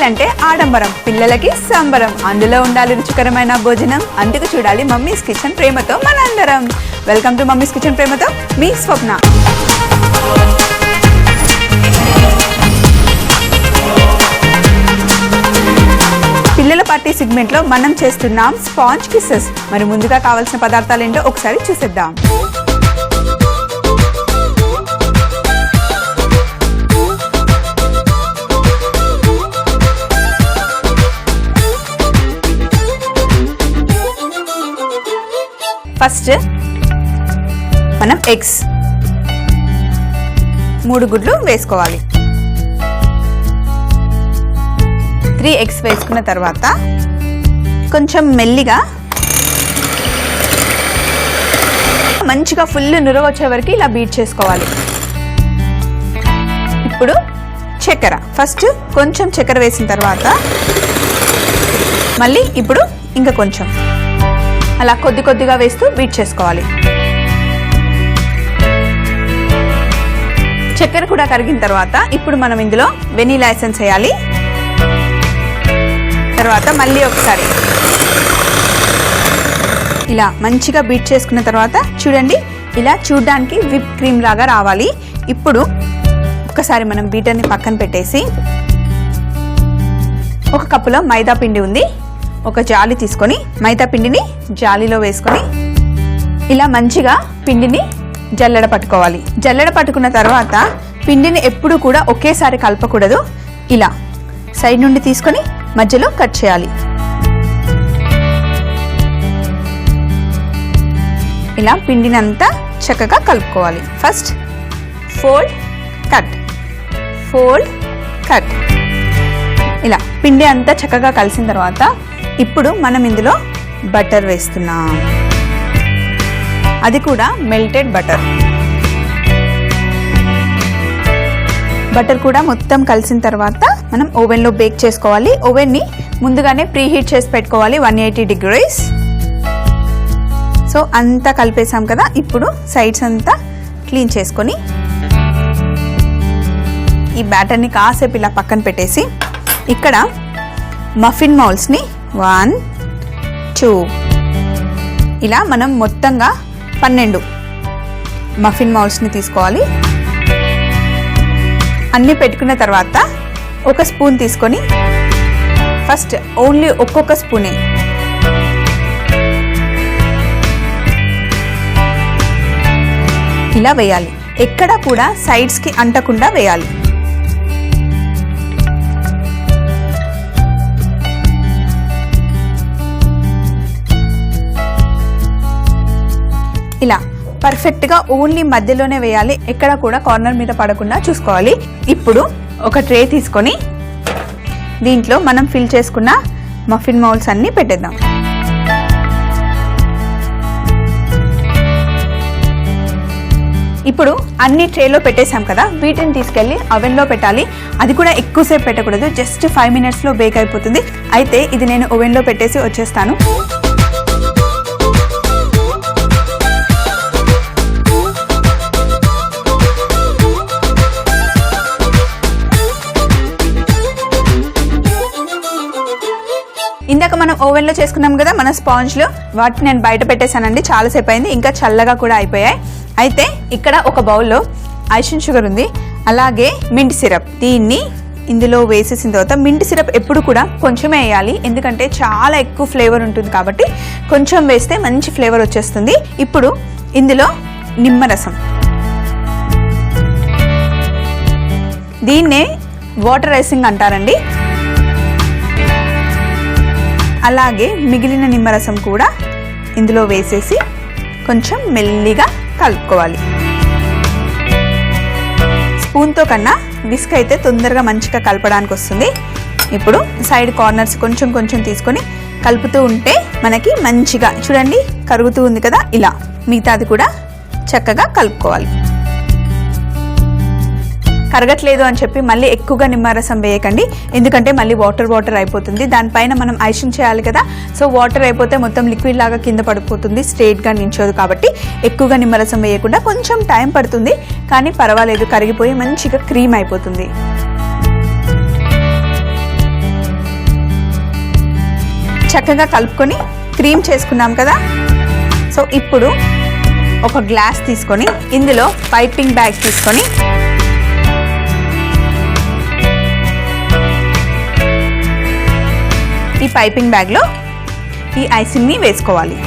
అంటే ఆడంబరం, పిల్లలకి సంబరం, అందులో ఉండాలి రుచికరమైన భోజనం. అందుకు చూడాలి మమ్మీస్ కిచెన్ ప్రేమతో మనందరం. వెల్కమ్ టు మమ్మీస్ కిచెన్ ప్రేమతో మీ స్వప్న. పిల్లల పార్టీ సెగ్మెంట్ లో మనం చేస్తున్నాం స్పాంజ్ కిస్సెస్. మరి ముందుగా కావాల్సిన పదార్థాలు ఏంటో ఒకసారి చూసేద్దాం. ఫస్ట్ మనం ఎగ్స్ 3 గుడ్లు వేసుకోవాలి. 3 ఎగ్స్ వేసుకున్న తర్వాత కొంచెం మెల్లిగా మంచిగా ఫుల్ నురగ వచ్చే వరకు ఇలా బీట్ చేసుకోవాలి. ఇప్పుడు చక్కెర, ఫస్ట్ కొంచెం చక్కెర వేసిన తర్వాత మళ్ళీ ఇప్పుడు ఇంకా కొంచెం అలా కొద్ది కొద్దిగా వేస్తూ బీట్ చేసుకోవాలి. చక్కెర కూడా కరిగిన తర్వాత ఇప్పుడు మనం ఇందులో వెనీలా ఎసెన్స్ వేయాలి. తర్వాత మళ్ళీ ఒకసారి ఇలా మంచిగా బీట్ చేసుకున్న తర్వాత చూడండి, ఇలా చూడడానికి విప్ క్రీమ్ లాగా రావాలి. ఇప్పుడు ఒక్కసారి మనం బీటర్ని పక్కన పెట్టేసి ఒక కప్పులో మైదా పిండి ఉంది. ఒక జాలి తీసుకొని మైదా పిండిని జాలీలో వేసుకొని ఇలా మంచిగా పిండిని జల్లెడ పట్టుకోవాలి. జల్లెడ పట్టుకున్న తర్వాత పిండిని ఎప్పుడు కూడా ఒకేసారి కలపకూడదు. ఇలా సైడ్ నుండి తీసుకొని మధ్యలో కట్ చేయాలి. ఇలా పిండిని అంతా చక్కగా కలుపుకోవాలి. First fold cut, fold cut. ఇలా పిండి అంతా చక్కగా కలిసిన తర్వాత ఇప్పుడు మనం ఇందులో బటర్ వేస్తున్నాం. అది కూడా మెల్టెడ్ బటర్. బటర్ కూడా మొత్తం కలిసిన తర్వాత మనం ఓవెన్లో బేక్ చేసుకోవాలి. ఓవెన్ని ముందుగానే ప్రీ హీట్ చేసి పెట్టుకోవాలి 180 degrees. సో అంతా కలిపేసాం కదా. ఇప్పుడు సైడ్స్ అంతా క్లీన్ చేసుకొని ఈ బ్యాటర్ని కాసేపు ఇలా పక్కన పెట్టేసి ఇక్కడ మఫిన్ మౌల్స్ని 1, 2 ఇలా మనం మొత్తంగా 12 మఫిన్ మౌల్స్ని తీసుకోవాలి. అన్నీ పెట్టుకున్న తర్వాత ఒక స్పూన్ తీసుకొని ఫస్ట్ ఓన్లీ ఒక్కొక్క స్పూనే ఇలా వేయాలి. ఎక్కడ కూడా సైడ్స్కి అంటకుండా వేయాలి. ఇలా పర్ఫెక్ట్గా ఓన్లీ మధ్యలోనే వేయాలి. ఎక్కడ కూడా కార్నర్ మీద పడకుండా చూసుకోవాలి. ఇప్పుడు ఒక ట్రే తీసుకొని దీంట్లో మనం ఫిల్ చేసుకున్న మఫిన్ మౌల్స్ అన్నీ పెట్టేద్దాం. ఇప్పుడు అన్ని ట్రేలో పెట్టేసాం కదా, వీటిని తీసుకెళ్ళి అవెన్లో పెట్టాలి. అది కూడా ఎక్కువసేపు పెట్టకూడదు, జస్ట్ 5 minutesలో బేక్ అయిపోతుంది. అయితే ఇది నేను ఓవెన్లో పెట్టేసి వచ్చేస్తాను. ఇందాక మనం ఓవెన్లో చేసుకున్నాం కదా మన స్పాంజ్లో, వాటిని నేను బయట పెట్టేశానండి. చాలాసేపు అయింది, ఇంకా చల్లగా కూడా అయిపోయాయి. అయితే ఇక్కడ ఒక బౌల్లో ఐసిన్ షుగర్ ఉంది, అలాగే మింట్ సిరప్. దీన్ని ఇందులో వేసేసిన తర్వాత మింట్ సిరప్ ఎప్పుడు కూడా కొంచెమే వేయాలి, ఎందుకంటే చాలా ఎక్కువ ఫ్లేవర్ ఉంటుంది కాబట్టి కొంచెం వేస్తే మంచి ఫ్లేవర్ వచ్చేస్తుంది. ఇప్పుడు ఇందులో నిమ్మరసం, దీన్నే వాటర్ ఐసింగ్ అంటారండి. అలాగే మిగిలిన నిమ్మరసం కూడా ఇందులో వేసేసి కొంచెం మెల్లిగా కలుపుకోవాలి. స్పూన్తో కన్నా విస్క్ అయితే తొందరగా మంచిగా కలపడానికి వస్తుంది. ఇప్పుడు సైడ్ కార్నర్స్ కొంచెం కొంచెం తీసుకొని కలుపుతూ ఉంటే మనకి మంచిగా చూడండి కరుగుతూ ఉంది కదా. ఇలా మిగతాది కూడా చక్కగా కలుపుకోవాలి. కరగట్లేదు అని చెప్పి మళ్ళీ ఎక్కువగా నిమ్మరసం వేయకండి, ఎందుకంటే మళ్ళీ వాటర్ వాటర్ అయిపోతుంది. దానిపైన మనం ఐసింగ్ చేయాలి కదా, సో వాటర్ అయిపోతే మొత్తం లిక్విడ్ లాగా కింద పడిపోతుంది, స్ట్రేట్గా నించోదు. కాబట్టి ఎక్కువగా నిమ్మరసం వేయకుండా కొంచెం టైం పడుతుంది, కానీ పర్వాలేదు, కరిగిపోయి మంచిగా క్రీమ్ అయిపోతుంది. చక్కగా కలుపుకొని క్రీమ్ చేసుకున్నాం కదా. సో ఇప్పుడు ఒక గ్లాస్ తీసుకొని ఇందులో పైపింగ్ బ్యాగ్ తీసుకొని ఈ పైపింగ్ బ్యాగ్లో ఈ ఐసింగ్ని వేసుకోవాలి.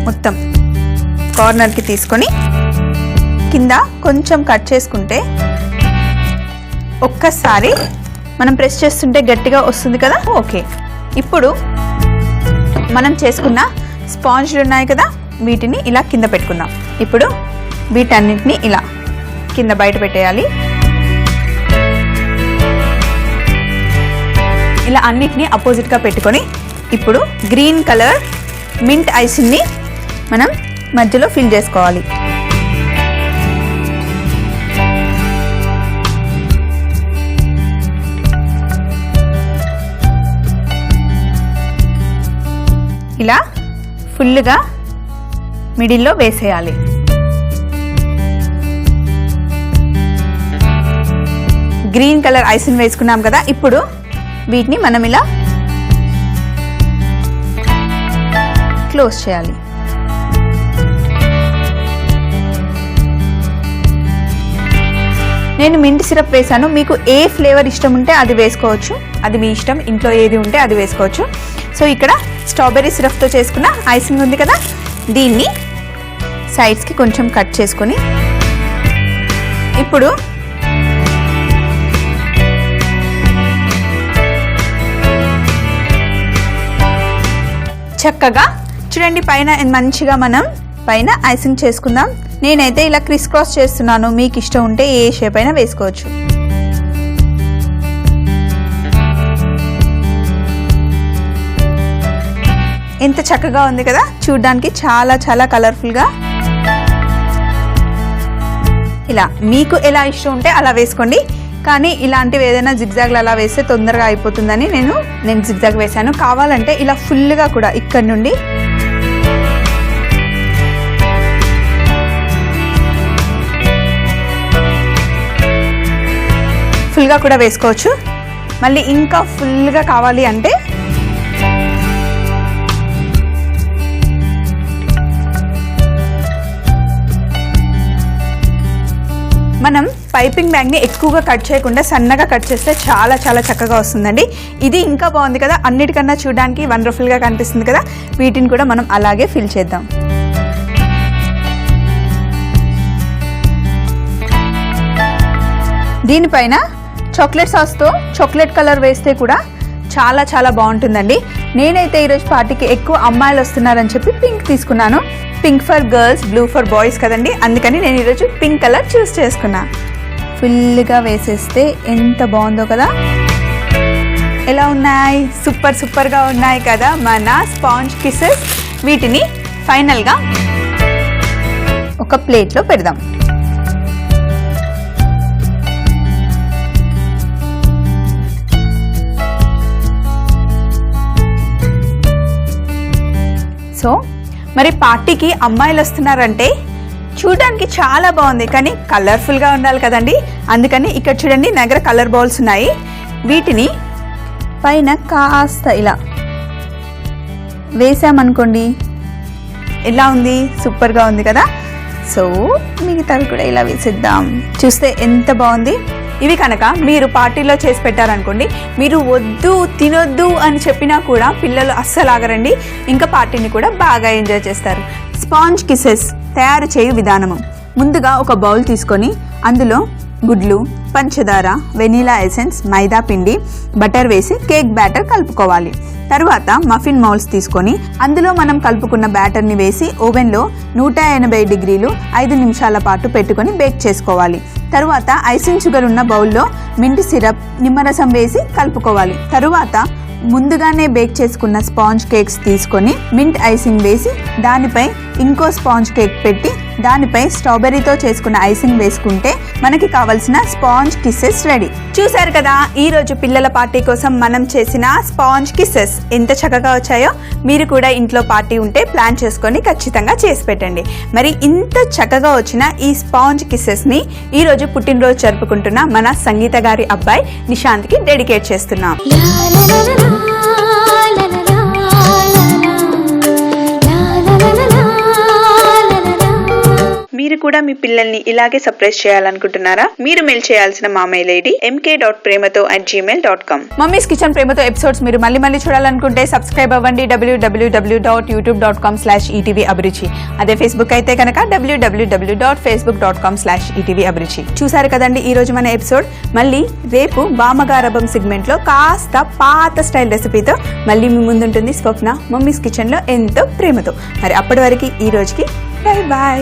మొత్తం కార్నర్కి తీసుకొని కింద కొంచెం కట్ చేసుకుంటే ఒక్కసారి మనం ప్రెస్ చేస్తుంటే గట్టిగా వస్తుంది కదా. ఓకే, ఇప్పుడు మనం చేసుకున్న స్పాంజ్లు ఉన్నాయి కదా, వీటిని ఇలా కింద పెట్టుకుందాం. ఇప్పుడు వీటన్నిటిని ఇలా కింద బయట పెట్టేయాలి. ఇలా అన్నిటినీ అపోజిట్గా పెట్టుకొని ఇప్పుడు గ్రీన్ కలర్ మింట్ ఐసింగ్ని మనం మధ్యలో ఫిల్ చేసుకోవాలి. ఇలా ఫుల్గా మిడిల్లో వేసేయాలి. గ్రీన్ కలర్ ఐసింగ్ వేసుకున్నాం కదా, ఇప్పుడు వీటిని మనం ఇలా క్లోజ్ చేయాలి. నేను మింట్ సిరప్ వేసాను. మీకు ఏ ఫ్లేవర్ ఇష్టం ఉంటే అది వేసుకోవచ్చు, అది మీ ఇష్టం. ఇంట్లో ఏది ఉంటే అది వేసుకోవచ్చు. సో ఇక్కడ స్ట్రాబెర్రీ సిరప్తో చేసుకున్న ఐసింగ్ ఉంది కదా, దీన్ని సైడ్స్కి కొంచెం కట్ చేసుకొని ఇప్పుడు చక్కగా చూడండి పైన మంచిగా మనం పైన ఐసింగ్ చేసుకుందాం. నేనైతే ఇలా క్రిస్ క్రాస్ చేస్తున్నాను, మీకు ఇష్టం ఉంటే ఏ షేప్ అయినా వేసుకోవచ్చు. ఎంత చక్కగా ఉంది కదా, చూడ్డానికి చాలా చాలా కలర్ఫుల్గా. ఇలా మీకు ఎలా ఇష్టం ఉంటే అలా వేసుకోండి, కానీ ఇలాంటివి ఏదైనా జిగ్జాగ్లు అలా వేస్తే తొందరగా అయిపోతుందని నేను జిగ్జాగ్ వేసాను. కావాలంటే ఇలా ఫుల్గా కూడా ఇక్కడ నుండి ఫుల్గా కూడా వేసుకోవచ్చు. మళ్ళీ ఇంకా ఫుల్గా కావాలి అంటే మనం పైపింగ్ బ్యాగ్ని ఎక్కువగా కట్ చేయకుండా సన్నగా కట్ చేస్తే చాలా చాలా చక్కగా వస్తుందండి. ఇది ఇంకా బాగుంది కదా, అన్నిటికన్నా చూడడానికి వండర్ఫుల్గా కనిపిస్తుంది కదా. వీటిని కూడా మనం అలాగే ఫిల్ చేద్దాం. దీనిపైన చాక్లెట్ సాస్తో చాక్లెట్ కలర్ వేస్తే కూడా చాలా చాలా బాగుంటుందండి. నేనైతే ఈరోజు పార్టీకి ఎక్కువ అమ్మాయిలు వస్తున్నారని చెప్పి పింక్ తీసుకున్నాను. Pink for girls, blue for boys కదండి, అందుకని నేను ఈరోజు పింక్ కలర్ చూస్ చేసుకున్నా. ఫుల్గా వేసేస్తే ఎంత బాగుందో కదా. ఎలా ఉన్నాయి? సూపర్ సూపర్గా ఉన్నాయి కదా మన స్పాంజ్ కిసెస్. వీటిని ఫైనల్గా ఒక ప్లేట్లో పెడదాం. సో మరి పార్టీకి అమ్మాయిలు వస్తున్నారంటే చూడడానికి చాలా బాగుంది, కానీ కలర్ఫుల్గా ఉండాలి కదండి. అందుకని ఇక్కడ చూడండి నా దగ్గర కలర్ బాల్స్ ఉన్నాయి. వీటిని పైన కాస్త ఇలా వేసామనుకోండి, ఎలా ఉంది? సూపర్గా ఉంది కదా. సో మిగతావి కూడా ఇలా వేసేద్దాం. చూస్తే ఎంత బాగుంది. ఇవి కనుక మీరు పార్టీలో చేసి పెట్టారనుకోండి, మీరు వద్దు తినొద్దు అని చెప్పినా కూడా పిల్లలు అస్సలు ఆగరండి, ఇంకా పార్టీని కూడా బాగా ఎంజాయ్ చేస్తారు. స్పాంజ్ కిసెస్ తయారు చేయు విధానము: ముందుగా ఒక బౌల్ తీసుకొని అందులో గుడ్లు, పంచదార, వెనీలా ఎసెన్స్, మైదా పిండి, బటర్ వేసి కేక్ బ్యాటర్ కలుపుకోవాలి. తర్వాత మఫిన్ మౌల్స్ తీసుకొని అందులో మనం కలుపుకున్న బ్యాటర్ని వేసి ఓవెన్లో 180 డిగ్రీలు 5 నిమిషాల పాటు పెట్టుకొని బేక్ చేసుకోవాలి. తరువాత ఐసింగ్ షుగర్ ఉన్న బౌల్లో మింట్ సిరప్, నిమ్మరసం వేసి కలుపుకోవాలి. తరువాత ముందుగానే బేక్ చేసుకున్న స్పాంజ్ కేక్స్ తీసుకొని మింట్ ఐసింగ్ వేసి దానిపై ఇంకో స్పాంజ్ కేక్ పెట్టి దానిపై స్ట్రాబెర్రీతో చేసుకున్న ఐసింగ్ వేసుకుంటే మనకి కావాల్సిన స్పాంజ్ కిస్సెస్ రెడీ. చూసారు కదా ఈ రోజు పిల్లల పార్టీ కోసం మనం చేసిన స్పాంజ్ కిస్సెస్ ఎంత చక్కగా వచ్చాయో. మీరు కూడా ఇంట్లో పార్టీ ఉంటే ప్లాన్ చేసుకొని ఖచ్చితంగా చేసి పెట్టండి. మరి ఇంత చక్కగా వచ్చిన ఈ స్పాంజ్ కిస్సెస్ ని ఈ రోజు పుట్టినరోజు జరుపుకుంటున్న మన సంగీత గారి అబ్బాయి నిశాంత్ కి డెడికేట్ చేస్తున్నాం. మీరు కూడా మీ పిల్లల్ని ఇలాగే సర్ప్రైజ్ చేయాలనుకుంటున్నారా? మీరు మెయిల్ చేయాల్సిన మా mail ID mk.premato@gmail.com. Mummies kitchen ప్రేమతో ఎపిసోడ్స్ మీరు మళ్ళీ చూడాలనుకుంటే సబ్స్క్రైబ్ అవ్వండి www.youtube.com/etv అభిరుచి. అదే ఫేస్బుక్ అయితే కనుక www.facebook.com/etv అభిరుచి. చూసారు కదండి ఈ రోజు మన ఎపిసోడ్. మళ్ళీ రేపు బామగారభం సెగ్మెంట్ లో కాస్త పాత స్టైల్ రెసిపీతో మళ్ళీ మీ ముందుంటుంది స్వప్న మమ్మీస్ కిచెన్ లో ఎంతో ప్రేమతో. మరి అప్పటి వరకు ఈ రోజుకి బై బాయ్.